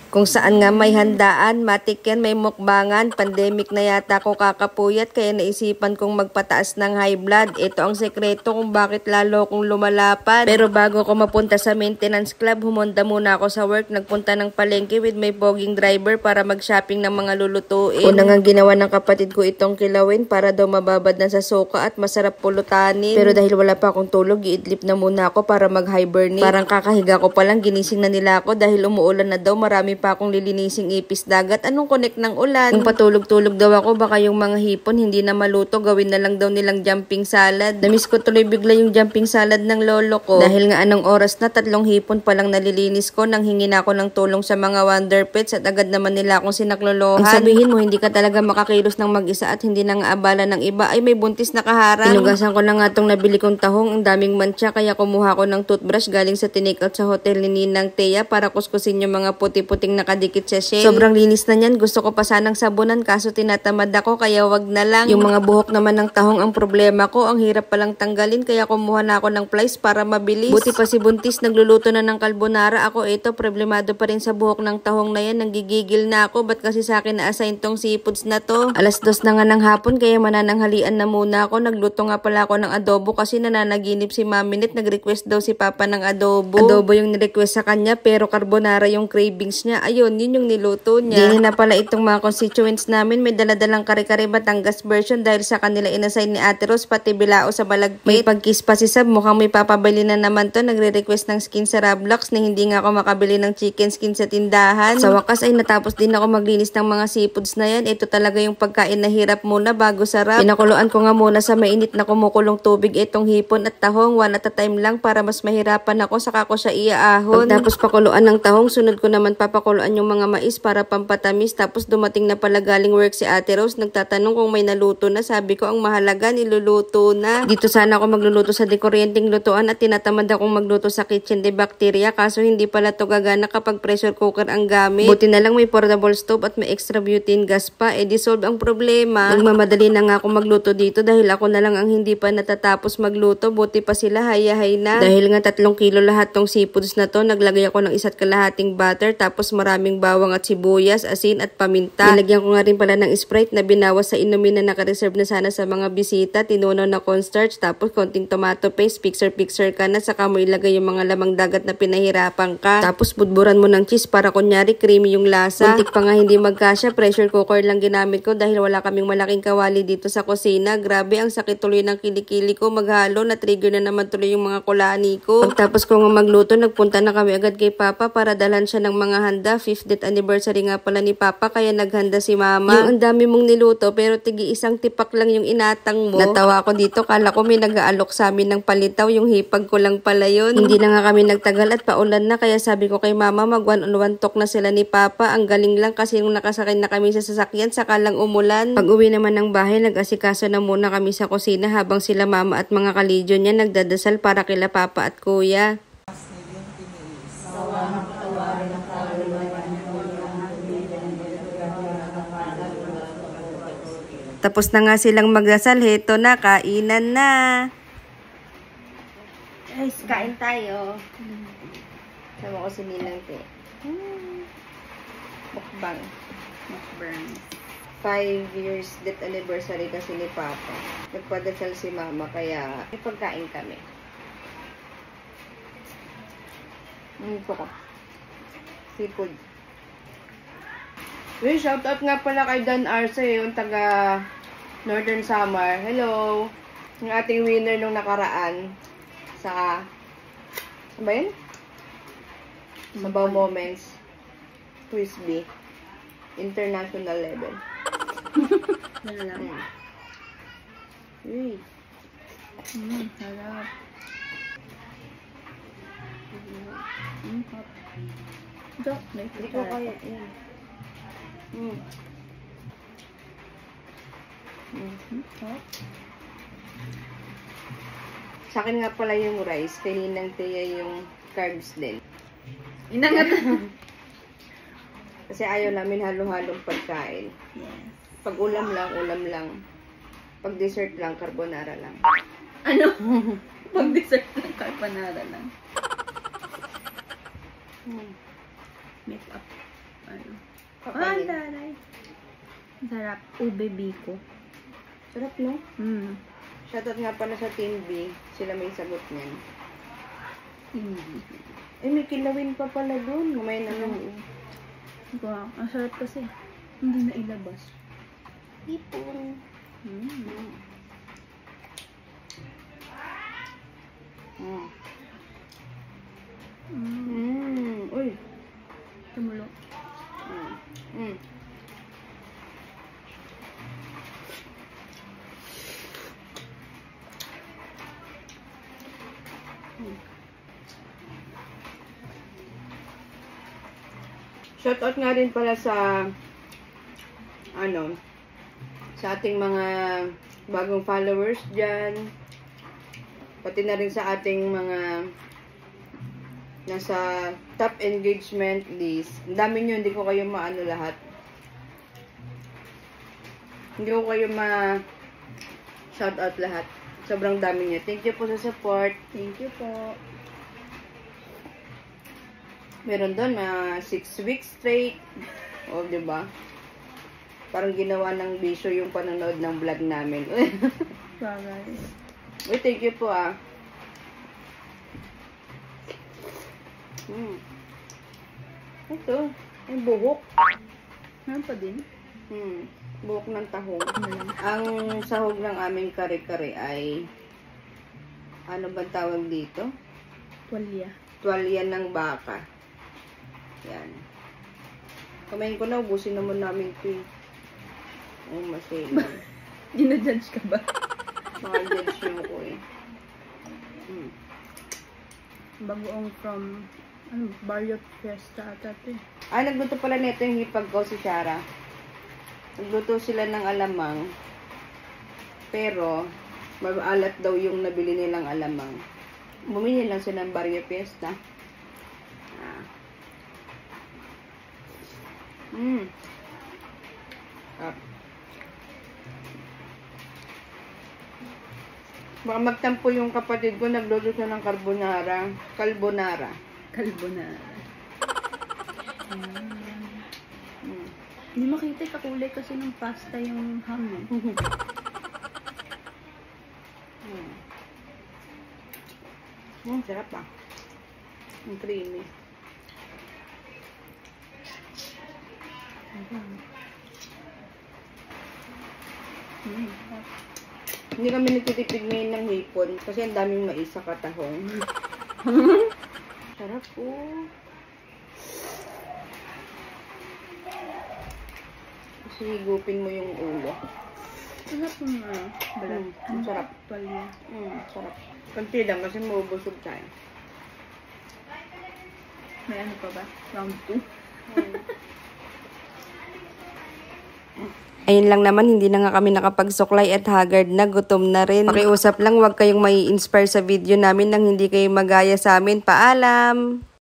Kung saan nga may handaan, matik yan, may mukbangan, pandemic na yata ako kakapuyat kaya naisipan kong magpataas ng high blood. Ito ang sekreto kung bakit lalo kong lumalapad. Pero bago ko mapunta sa maintenance club, humonda muna ako sa work, nagpunta ng palengke with my poging driver para mag-shopping ng mga lulutuin. Unang ang ginawa ng kapatid ko itong kilawin para daw mababad na sa suka at masarap pulutanin. Pero dahil wala pa akong tulog, iidlip na muna ako para mag-hibernate. Parang kakahiga ko palang ginising na nila ako dahil umuulan na daw, marami pa akong lilinising ipis dagat. Anong connect ng ulan? Kung patulog-tulog daw ako, baka yung mga hipon hindi na maluto, gawin na lang daw nilang jumping salad. Namiss ko tuloy bigla yung jumping salad ng lolo ko. Dahil nga anong oras na, 3 hipon pa lang nalilinis ko, nang hingi na ako ng tulong sa mga Wonder Pets at agad naman nila akong sinaklolohan. Ang sabihin mo, hindi ka talaga makakilos ng mag-isa at hindi na nga abala ng iba. Ay, may buntis na kaharang. Inugasan ko na nga itong nabili kong tahong, ang daming mantsa, kaya kumuha ko ng toothbrush galing sa tinake-out sa hotel ni Ninang Thea para kuskusin yung mga puti-puting nakadikit sa shell. Sobrang linis na niyan. Gusto ko pa sanang sabunan kaso tinatamad ako kaya wag na lang. Yung mga buhok naman ng tahong ang problema ko. Ang hirap palang tanggalin kaya kumuha na ako ng pliers para mabilis. Buti pa si Buntis nagluluto na ng carbonara. Ako ito problemado pa rin sa buhok ng tahong na yan. Nanggigigil na ako. Ba't kasi sa akin na-assign tong seafoods na to? 2:00 na nga ng hapon kaya manananghalian na muna ako. Nagluto nga pala ako ng adobo kasi nananaginip si Mami Net. Nag-request daw si Papa ng adobo. Adobo yung nirequest sa kanya pero carbonara yung cravings niya. Ayun, yun yung niluto niya. Dini na pala itong mga constituents namin. May daladalang kare-kare Batangas version dahil sa kanila inassign ni Ate Rose, pati bilao sa balagpit. May pag-kiss pa si Sab. Mukhang may papabili na naman to. Nagre-request ng skin sa Roblox na hindi nga ako makabili ng chicken skin sa tindahan. Sa wakas ay natapos din ako maglinis ng mga seafoods na yan. Ito talaga yung pagkain na hirap muna bago sarap. Pinakuluan ko nga muna sa mainit na kumukulong tubig itong hipon at tahong. One at a time lang para mas mahirapan ako. Saka ko siya iaahon. Pagtapos pakuluan ng tahong, sunod ko naman papakuluan yung mga mais para pampatamis. Tapos dumating na pala galing work si Ate Rose. Nagtatanong kung may naluto na. Sabi ko ang mahalaga niluluto na. Dito sana ako magluluto sa dekuryenteng lutuan at tinatamad akong magluto sa kitchen de bacteria. Kaso hindi pala to gagana kapag pressure cooker ang gamit. Buti na lang may portable stove at may extra butane gas pa. Solve ang problema. Nagmamadali na nga ako magluto dito dahil ako na lang ang hindi pa natatapos magluto. Buti pa sila hayahay na. Dahil nga 3 kilo lahat tong seafoods na to, naglagay ako ng 1.5 butter tapos maraming bawang at sibuyas, asin at paminta. Nilagyan ko nga rin pala ng Sprite na binawas sa inumin na nakareserve na sana sa mga bisita. Tinunaw na cornstarch tapos konting tomato paste. Pixer ka na, saka mo ilagay yung mga lamang dagat na pinahirapan ka. Tapos budburan mo ng cheese para kunyari creamy yung lasa. Muntik pa nga hindi magkasya, pressure cooker lang ginamit ko dahil wala kaming malaking kawali dito sa kusina. Grabe, ang sakit tuloy ng kilikili ko. Maghalo, na-trigger na naman tuloy yung mga kulani ko. Pagtapos ko nga magluto, nagpunta na kami agad kay Papa para dalhan siya ng mga handa. 5th death anniversary nga pala ni Papa kaya naghanda si Mama. Yung ang dami mong niluto pero tigi isang tipak lang yung inatang mo. Natawa ako dito, kala ko may nag-aalok sa amin ng palitaw, yung hipag ko lang pala yun. Hindi na nga kami nagtagal at paulan na kaya sabi ko kay Mama mag 1-on-1 talk na sila ni Papa. Ang galing lang kasi nung nakasakay na kami sa sasakyan saka lang umulan. Pag uwi naman ng bahay, nag-asikaso na muna kami sa kusina habang sila Mama at mga kalidyo niya nagdadasal para kila Papa at Kuya. Tapos na nga silang magdasal. Heto na, kainan na. Guys, kain tayo. Sama ko si Ninang Te. Mukbang. 5 years death anniversary kasi ni Papa. Nagpadasal si Mama kaya ipagkain kami. Ito ko. Seafood. Uy, shoutout nga pala kay Dan Arce, yung taga Northern Samar. Hello! Yung ating winner nung nakaraan sa ano ba yun? Sabaw Moments Crispy International level. Ano lang? Uy. Harap. Hot. Hindi ko kaya yan. Hot. Sa akin nga pala yung rice, kay Ninang Thea yung carbs din. Inangat. Kasi ayaw namin halo-halong pagkain. Yes. Pag ulam lang. Pag dessert lang, carbonara lang. Ano? Pag dessert ng carbonara lang. Make up. ano. Kapanin. Taray. Sarap. Ube biko. Sarap, no? Shoutout nga pala sa Team B. Sila may sagot niyan. Hindi. Eh, may kilawin pa pala dun. May naman. Wow, ang sarap kasi. Hindi na ilabas. Ipon. Uy. Tumulo. Shoutout nga rin pala sa sa ating mga bagong followers dyan. Pati na rin sa ating mga nasa top engagement list. Ang dami nyo, hindi ko kayo maano lahat. Hindi ko kayo shoutout lahat. Sobrang dami nyo. Thank you po sa support. Thank you po. Meron doon 6 weeks straight. O, diba? Parang ginawa ng bisyo yung panonood ng vlog namin. Bagay. Uy, thank you po Ito, yung buhok. Meron pa din? Buhok ng tahong. Ang sahog ng aming kare-kare ay ano ba tawag dito? Tuwalya. Tuwalya ng baka. Yan. Kumain ko na, ubusin naman namin ito. Oh, masaya. Ginajudge ka ba? Maka-judge nyo ko Bagoong from Barrio Fiesta ata ito eh. Nagluto pala nito yung hipag ko si Shara. Nagluto sila ng alamang. Pero, maalat daw yung nabili nilang alamang. Bumili lang sila ng Barrio Fiesta. Baka magtampo yung kapatid ko, nagluto siya ng carbonara. Carbonara. Hindi makita, kakulay kasi ng pasta yung ham eh. Sarap ang creamy. Hindi kami nagtitipid ngayon ng hipon kasi ang daming mais sa katahong. Sarap po. Kasi higupin mo yung ulo. Sarap yung balat. Ang sarap. Tuwalya. Sarap. Kunti lang kasi mabubusog tayo. May ano pa ba? Round 2? Ayun lang naman, hindi na nga kami nakapagsuklay at haggard na, gutom na rin. Pakiusap lang, huwag kayong mai-inspire sa video namin nang hindi kayo magaya sa amin. Paalam!